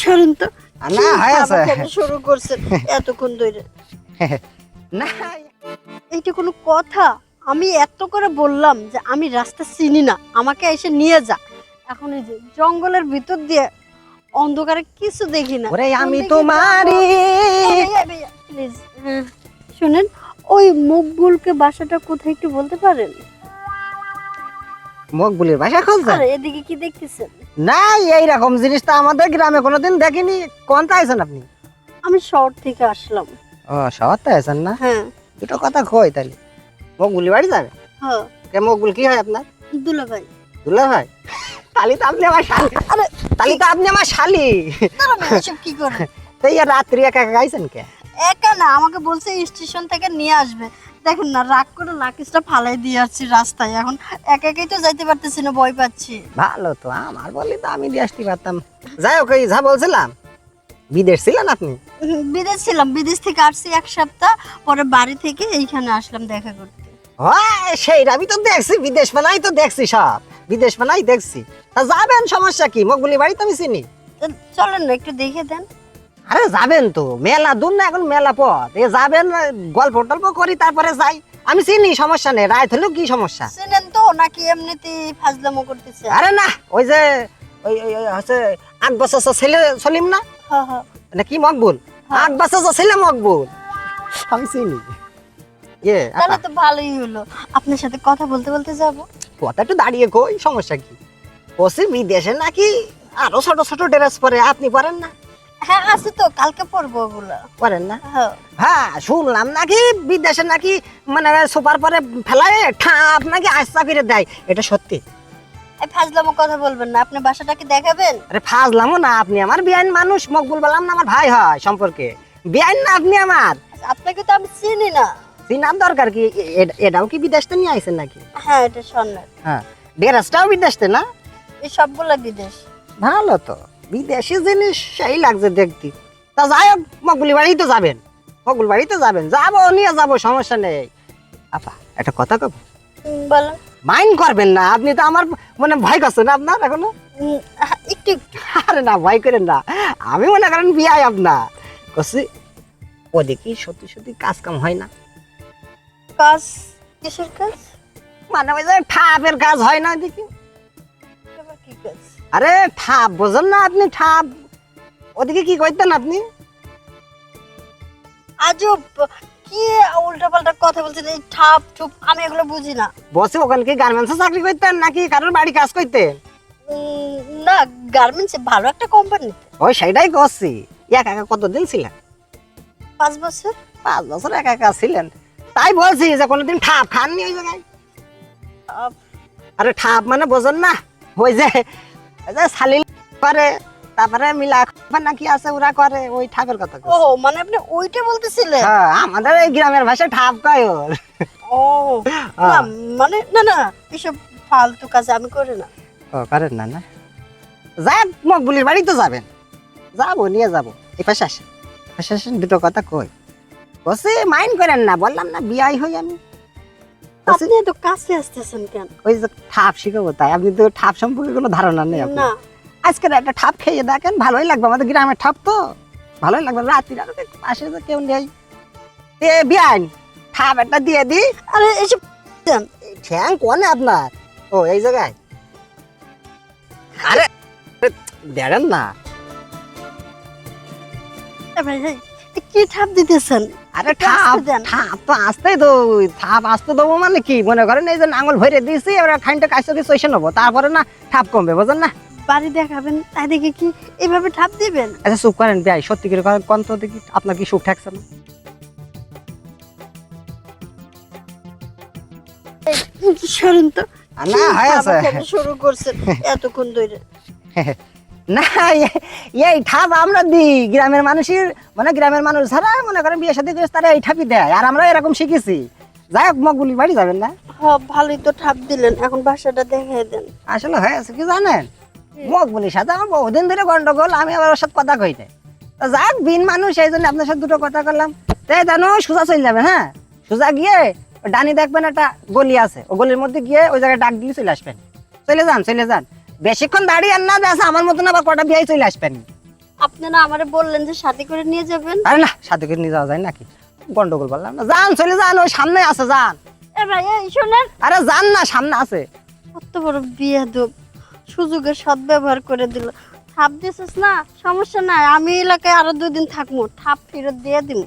সরেন তো। না হয় আছে শুরু করছেন এতক্ষণ ধরে। না এইটা কোনো কথা? আমি এত করে বললাম যে আমি রাস্তা চিনি না, আমাকে এসে নিয়ে যা। এখন এই যে জঙ্গলের ভিতর দিয়ে অন্ধকারে কিছু দেখি না। ওরে কোন আমি দিকে তোমারই যাবো? প্লিজ শুনেন, ওই মকবুলকে বাসাটা কোথায় একটু বলতে পারেন? মকবুলের বাসা খুঁজছেন? আর এদিকে কি দেখতেছেন? না এইরকম জিনিস তো আমাদের গ্রামে কোনোদিন দেখিনি। কোনটা আইছেন আপনি? আমি শহর থেকে আসলাম। ও শহরতে আইছেন না? হ্যাঁ দুটো কথা কই তাহলে। মকবুলের বাড়ি যাবে? হ্যাঁ। কে মকবুল কি হয় আপনার? দুলা ভাই। দুলা ভাই? তাহলে তো আপনি আমার শালি। আরে তাহলে তো আপনি আমার শালি। দাঁড়ান, এসব কি করে? তাই আর রাত্রি একা একা আইছেন কে? একা না, আমাকে বলছে স্টেশন থেকে নিয়ে আসবে। দেখেন না, রাগ করে লাকিসটা ফালাই দিয়ে আসছি রাস্তায়। এখন একা একাই তো যাইতে পারতেছি না, ভয় পাচ্ছি। ভালো তো, আমার বললি তো আমি দিয়ে আসতে পারতাম। যাই হোক, এই যা বলছিলাম, বিদেশ ছিলেন আপনি? বিদেশ ছিলাম, বিদেশ থেকে আসছি 1 সপ্তাহ পরে, বাড়ি থেকে এইখানে আসলাম দেখা করতে। হয় সেই আমি তো দেখছি, বিদেশ মেলাই তো দেখছি, সব বিদেশ মেলাই দেখছি। তা যাবেন, সমস্যা কি? মকবুলি বাড়ি তো আমি চিনি। তো চলেন না, একটু দেখে দেন। আরে যাবেন তো, মেলা দূর না, এখন মেলা পথ। এ যাবেন, গল্প টল্প করি তারপরে যাই। আমি চিনি, সমস্যা নেই। রাত হলেও কি সমস্যা? চেনেন তো নাকি এমনিতেই ফাজলামো করতেছে? আরে না, ওই যে ওই হচ্ছে 8 বছর ছেলে সলিম না, হ্যাঁ হ্যাঁ। নাকি মকবুল? 8 বছর ছেলে মকবুল, আমি চিনি। তাহলে তো ভালোই হলো, আপনার সাথে কথা বলতে বলতে যাব। কথা একটু দাঁড়িয়ে কই, সমস্যা কি? ওসি বিদেশে নাকি আরো ছোট ছোট ড্রেস পরে, আপনি পরেন না? হ্যাঁ আছে তো, কালকে পরবো ওগুলো। পরেন না? হ্যাঁ। হ্যাঁ শুনলাম নাকি বিদেশে নাকি মানে সুপার পরে ফেলায় ঠাপ নাকি আস্তা ফিরে দেয়, এটা সত্যি? এই ফাজলামো কথা বলবেন না, আপনি বাসাটা কি দেখাবেন? আরে ফাজলামও না, আপনি আমার বিয়াইন মানুষ। মকবুল বললাম না, আমার ভাই হয় সম্পর্কে। বিয়াইন না আপনি আমার? আপনাকে তো আমি চিনি না। চিনার দরকার কি? এটাও কি বিদেশতে নিয়ে আইছেন নাকি? হ্যাঁ এটা স্বর্ণের। হ্যাঁ, ড্রেসটাও বিদেশতে না? এই সবগুলা বিদেশ। ভালো তো, বিদেশি জিনিস সেই লাগছে দেখতে। তা যাই হোক, মকবুলি বাড়ি তো যাবেন, মকবুল বাড়ি তো যাবেন। যাবো, নিয়ে যাবো, সমস্যা নেই। আপা একটা কথা কব? বলেন। মাইন্ড করবেন না, আপনি তো আমার মানে ভয় করছেন না আপনার এখনো? একটু। আরে না, ভয় করেন না। আমি মনে করেন বিয়াই আপনার করছি। ও দেখি সত্যি সত্যি কাজ কাম হয় না? কাজ? কিসের কাজ? মানে ওই যে ঠাপের কাজ হয় না দেখি। আবার কি কাজ? আরে ঠাপ বোঝেন না আপনি? ঠাপ ওদিকে কি করতেন আপনি? আজব, কি উল্টা পাল্টা কথা বলছেন, এই ঠাপ ঠুপ আমি এগুলো বুঝি না। বসে ওখানে কি গার্মেন্টসে চাকরি করতেন নাকি কারোর বাড়ি কাজ করতেন? না, গার্মেন্টস ভালো একটা কোম্পানিতে। ওই সেটাই করছি। একা একা কতদিন ছিলেন? 5 বছর। 5 বছর একা একা ছিলেন, তাই বলছি যে কোনোদিন ঠাপ খাননি ওই জায়গায়? আরে ঠাপ মানে বোঝেন না, ওই যে সালিল করে, তারপরে মিলা নাকি আছে ওরা করে, ওই ঠাপের কথা ও কইছি। মানে আপনি ওইটা বলতেছিলেন? হ্যাঁ, আমাদের এই গ্রামের ভাষায় ঠাপ কয় ওর। ও না, মানে না না, এসব ফালতু কাজ আমি করি না। ও করেন না? না যাক, মকবুলির বাড়ি তো যাবেন, যাবো, নিয়ে যাবো। এই পাশে আসেন, পাশে আসেন, দুটো কথা কই। বসে মাইন্ড করেন না, বললাম না বিয়াই হই আমি। আপনি এত কাছে আসতেছেন কেন? ওই যে ঠাপ শিখাবো তাই। আপনি তো ঠাপ সম্পর্কে কোনো ধারণা নেই আপনার। না। আজকের একটা ঠাপ খেয়ে দেখেন, ভালোই লাগবে। আমাদের গ্রামের ঠাপ তো ভালোই লাগবে। রাত্রি আরো পাশে যে কেউ নেই, এ বিয়ান ঠাপ একটা দিয়ে দি। আরে এসব ঠ্যাং কোনে আপনার? ও এই জায়গায়। আরে দেন না। ভাই ভাই, কি ঠাপ দিতেছেন? আরে একটু ঠাপ, আস্তে দেন। ঠাপ তো আসতেই তো। ঠাপ আসতে দেবো মানে কি মনে করেন, এই যে নাঙল ভরে দিয়েছি, এবার খানিকটা কাছে দিয়ে চষে নেবো, তারপরে না ঠাপ কমবে, বুঝেন না? বাড়ি দেখাবেন, তাই দেখে কি এইভাবে ঠাপ দিবেন? আচ্ছা চুপ করেন ভাই, সত্যি করে করেন, কোন তো দেখি আপনার কি সুখ ঠাকছে না? সরেন তো। না হয় আছে শুরু করছেন এতক্ষণ ধরে। না, এই ঠাপ আমরা দিই গ্রামের মানুষের, মানে গ্রামের মানুষ যারা মনে করেন বিয়ে শাদী করে তারা এই ঠাপই দেয়, আর আমরা এরকম শিখেছি। যাই হোক, মকবুলির বাড়ি যাবেন না? ভালোই তো ঠাপ দিলেন, এখন বাসাটা দেখাই দেন। আসলে হয়েছে কি জানেন, মকবুলির সাথে আমার বহুদিন ধরে গন্ডগোল, আমি আবার ওর সাথে কথা কই নাই। তা যাক, বিন মানুষ, এই জন্য আপনার সাথে দুটো কথা করলাম। তাই জানো, সোজা চলে যাবেন। হ্যাঁ, সোজা গিয়ে ডানি দেখবেন একটা গলি আছে, ও গলির মধ্যে গিয়ে ওই জায়গায় ডাক দিয়ে চলে আসবেন। চলে যান, চলে যান। বেশিক্ষণ দাঁড়িয়ে আর না দেখ আমার মতন আবার কটা বিয়ে চলে আসবেন। আপনি না আমারে বললেন যে সাথে করে নিয়ে যাবেন। আরে না, সাথে করে নিয়ে যাওয়া যায় নাকি? গন্ডগোল বললাম না, যান চলে যান, ওই সামনে আছে, যান। এ ভাই এই শোনেন, আরে যান না, সামনে আছে। কত বড় বিয়াদব, সুযোগের সদ্ব্যবহার করে দিল। থাপ দিছিস না, সমস্যা নাই, আমি এলাকায় আরো 2 দিন থাকবো, থাপ ফেরত দিয়ে দিব।